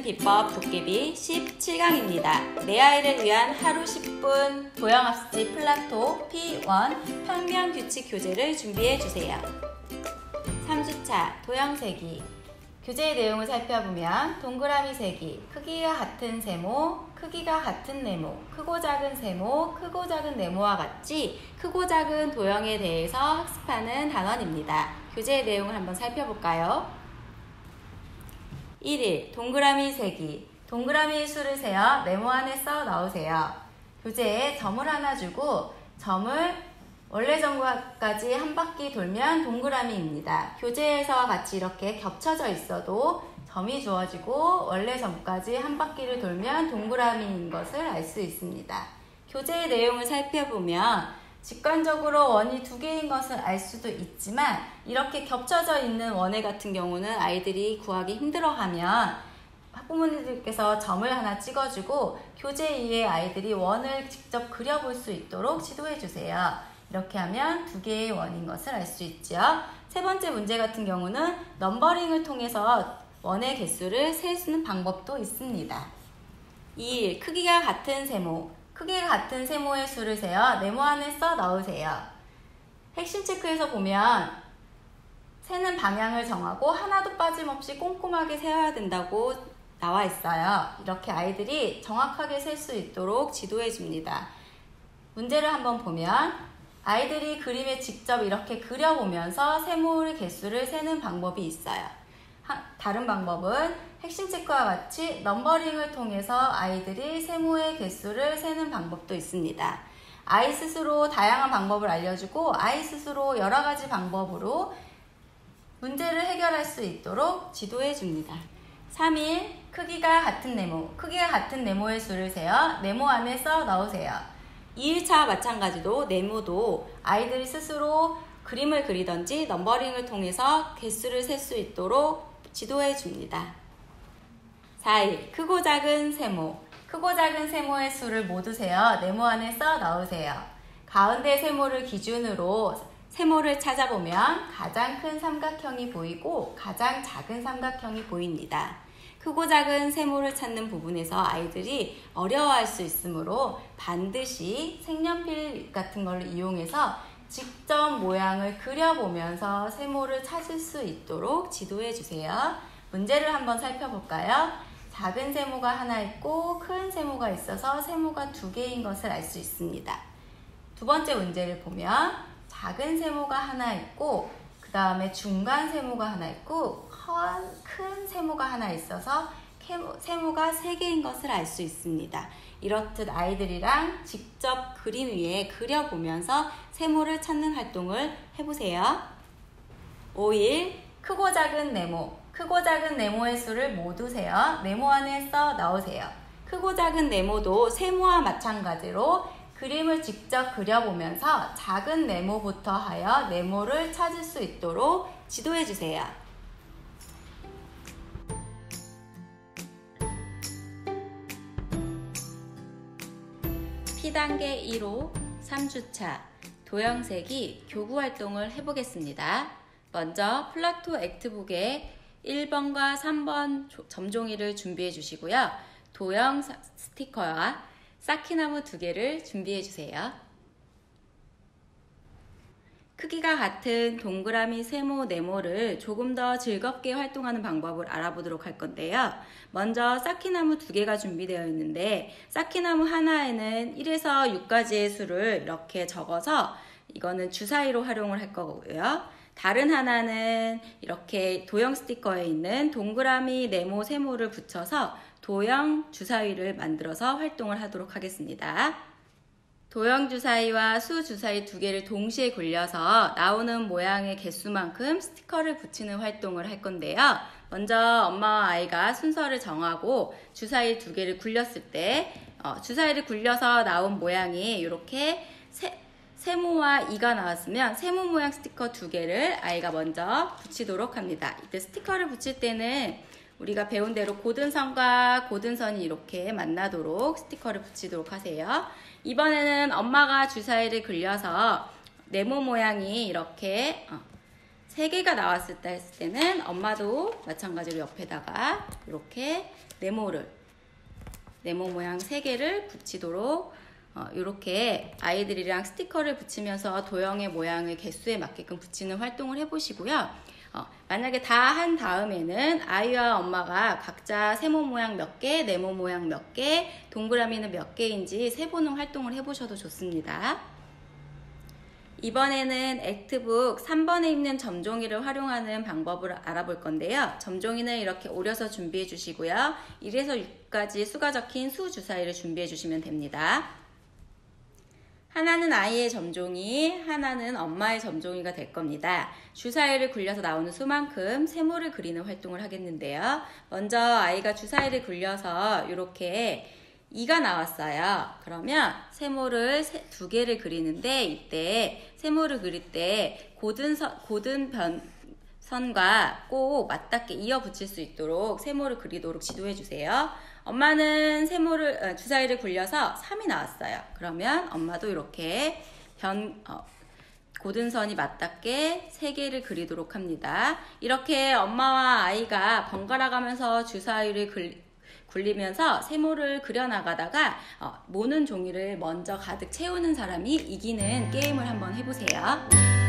비법 도깨비 17강입니다. 내 아이를 위한 하루 10분 도형학습지 플라토 P1 평면규칙 교재를 준비해주세요. 3주차 도형세기 교재의 내용을 살펴보면 동그라미 세기, 크기가 같은 세모, 크기가 같은 네모, 크고 작은 세모, 크고 작은 네모와 같이 크고 작은 도형에 대해서 학습하는 단원입니다. 교재의 내용을 한번 살펴볼까요? 1일 동그라미 세기 동그라미 수를 세어 네모 안에 써 넣으세요. 교재에 점을 하나 주고 점을 원래 점까지 한 바퀴 돌면 동그라미입니다. 교재에서와 같이 이렇게 겹쳐져 있어도 점이 주어지고 원래 점까지 한 바퀴를 돌면 동그라미인 것을 알 수 있습니다. 교재의 내용을 살펴보면 직관적으로 원이 두 개인 것을 알 수도 있지만 이렇게 겹쳐져 있는 원의 같은 경우는 아이들이 구하기 힘들어하면 학부모님들께서 점을 하나 찍어주고 교재 위에 아이들이 원을 직접 그려볼 수 있도록 지도해 주세요. 이렇게 하면 두 개의 원인 것을 알 수 있죠. 세 번째 문제 같은 경우는 넘버링을 통해서 원의 개수를 세는 방법도 있습니다. 2. 크기가 같은 세모 크기가 같은 세모의 수를 세어 네모 안에 써 넣으세요. 핵심 체크에서 보면 세는 방향을 정하고 하나도 빠짐없이 꼼꼼하게 세어야 된다고 나와 있어요. 이렇게 아이들이 정확하게 셀 수 있도록 지도해 줍니다. 문제를 한번 보면 아이들이 그림에 직접 이렇게 그려보면서 세모의 개수를 세는 방법이 있어요. 다른 방법은 핵심 체크와 같이 넘버링을 통해서 아이들이 세모의 개수를 세는 방법도 있습니다. 아이 스스로 다양한 방법을 알려주고 아이 스스로 여러 가지 방법으로 문제를 해결할 수 있도록 지도해 줍니다. 3일 크기가 같은 네모 크기가 같은 네모의 수를 세어 네모 안에 써 넣으세요. 2일차와 마찬가지로 네모도 아이들이 스스로 그림을 그리던지 넘버링을 통해서 개수를 셀 수 있도록 지도해 줍니다. 4일 크고 작은 세모 크고 작은 세모의 수를 모두 세어 네모 안에 써 넣으세요. 가운데 세모를 기준으로 세모를 찾아보면 가장 큰 삼각형이 보이고 가장 작은 삼각형이 보입니다. 크고 작은 세모를 찾는 부분에서 아이들이 어려워할 수 있으므로 반드시 색연필 같은 걸 이용해서 직접 모양을 그려보면서 세모를 찾을 수 있도록 지도해 주세요. 문제를 한번 살펴볼까요? 작은 세모가 하나 있고 큰 세모가 있어서 세모가 두 개인 것을 알 수 있습니다. 두 번째 문제를 보면 작은 세모가 하나 있고 그 다음에 중간 세모가 하나 있고 큰 세모가 하나 있어서 세모가 세 개인 것을 알 수 있습니다. 이렇듯 아이들이랑 직접 그림 위에 그려보면서 세모를 찾는 활동을 해보세요. 5일 크고 작은 네모 크고 작은 네모의 수를 모두 세어 네모 안에 써 넣으세요. 크고 작은 네모도 세모와 마찬가지로 그림을 직접 그려보면서 작은 네모부터 하여 네모를 찾을 수 있도록 지도해 주세요. P단계 1호 3주차 도형세기 교구활동을 해보겠습니다. 먼저 플라토 액트북에 1번과 3번 점종이를 준비해 주시고요. 도형 스티커와 쌓기나무 2개를 준비해 주세요. 크기가 같은 동그라미 세모 네모를 조금 더 즐겁게 활동하는 방법을 알아보도록 할 건데요. 먼저 쌓기나무 2개가 준비되어 있는데 쌓기나무 하나에는 1에서 6가지의 수를 이렇게 적어서 이거는 주사위로 활용을 할 거고요. 다른 하나는 이렇게 도형 스티커에 있는 동그라미 네모 세모를 붙여서 도형 주사위를 만들어서 활동을 하도록 하겠습니다. 도형 주사위와 수 주사위 2개를 동시에 굴려서 나오는 모양의 개수만큼 스티커를 붙이는 활동을 할 건데요. 먼저 엄마와 아이가 순서를 정하고 주사위 2개를 굴렸을 때 주사위를 굴려서 나온 모양이 이렇게 세모와 이가 나왔으면 세모 모양 스티커 2개를 아이가 먼저 붙이도록 합니다. 이때 스티커를 붙일 때는 우리가 배운 대로 고든선과 고든선이 이렇게 만나도록 스티커를 붙이도록 하세요. 이번에는 엄마가 주사위를 굴려서 네모 모양이 이렇게 3개가 나왔을 때 했을 때는 엄마도 마찬가지로 옆에다가 이렇게 네모 모양 3개를 붙이도록 이렇게 아이들이랑 스티커를 붙이면서 도형의 모양을 개수에 맞게끔 붙이는 활동을 해보시고요. 만약에 다 한 다음에는 아이와 엄마가 각자 세모 모양 몇 개, 네모 모양 몇 개, 동그라미는 몇 개인지 세보는 활동을 해보셔도 좋습니다. 이번에는 액트북 3번에 있는 점종이를 활용하는 방법을 알아볼 건데요. 점종이는 이렇게 오려서 준비해 주시고요. 1에서 6까지 수가 적힌 수 주사위를 준비해 주시면 됩니다. 하나는 아이의 점종이, 하나는 엄마의 점종이가 될 겁니다. 주사위를 굴려서 나오는 수만큼 세모를 그리는 활동을 하겠는데요. 먼저 아이가 주사위를 굴려서 이렇게 2가 나왔어요. 그러면 세모를 2개를 그리는데 이때 세모를 그릴 때 고든 선과 꼭 맞닿게 이어 붙일 수 있도록 세모를 그리도록 지도해 주세요. 엄마는 주사위를 굴려서 3이 나왔어요. 그러면 엄마도 이렇게 고든선이 맞닿게 3개를 그리도록 합니다. 이렇게 엄마와 아이가 번갈아 가면서 주사위를 굴리면서 세모를 그려나가다가 모는 종이를 먼저 가득 채우는 사람이 이기는 게임을 한번 해보세요.